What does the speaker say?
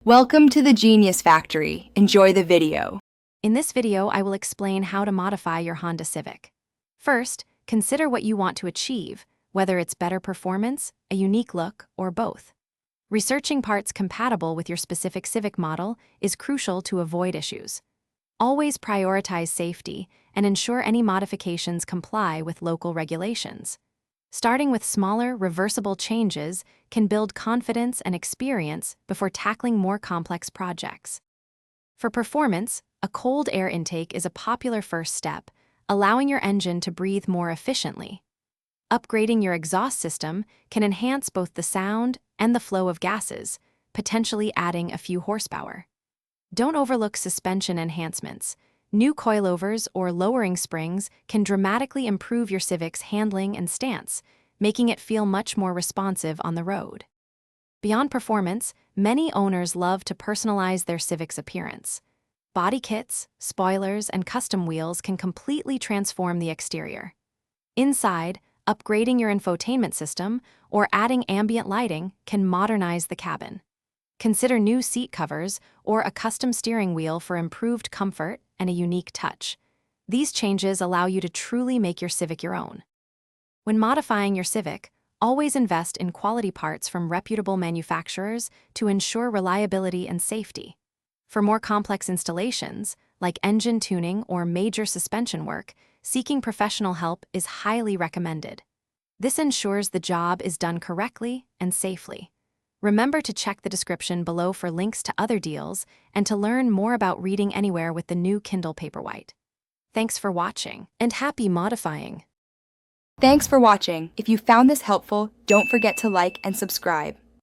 Welcome to the Genius Factory. Enjoy the video. In this video, I will explain how to modify your Honda Civic. First, consider what you want to achieve, whether it's better performance, a unique look, or both. Researching parts compatible with your specific Civic model is crucial to avoid issues. Always prioritize safety and ensure any modifications comply with local regulations. Starting with smaller, reversible changes can build confidence and experience before tackling more complex projects. For performance, a cold air intake is a popular first step, allowing your engine to breathe more efficiently. Upgrading your exhaust system can enhance both the sound and the flow of gases, potentially adding a few horsepower. Don't overlook suspension enhancements. New coilovers or lowering springs can dramatically improve your Civic's handling and stance, making it feel much more responsive on the road. Beyond performance, many owners love to personalize their Civic's appearance. Body kits, spoilers, and custom wheels can completely transform the exterior. Inside, upgrading your infotainment system or adding ambient lighting can modernize the cabin. Consider new seat covers or a custom steering wheel for improved comfort and a unique touch. These changes allow you to truly make your Civic your own. When modifying your Civic, always invest in quality parts from reputable manufacturers to ensure reliability and safety. For more complex installations, like engine tuning or major suspension work, seeking professional help is highly recommended. This ensures the job is done correctly and safely. Remember to check the description below for links to other deals and to learn more about reading anywhere with the new Kindle Paperwhite. Thanks for watching, and happy modifying! Thanks for watching. If you found this helpful, don't forget to like and subscribe.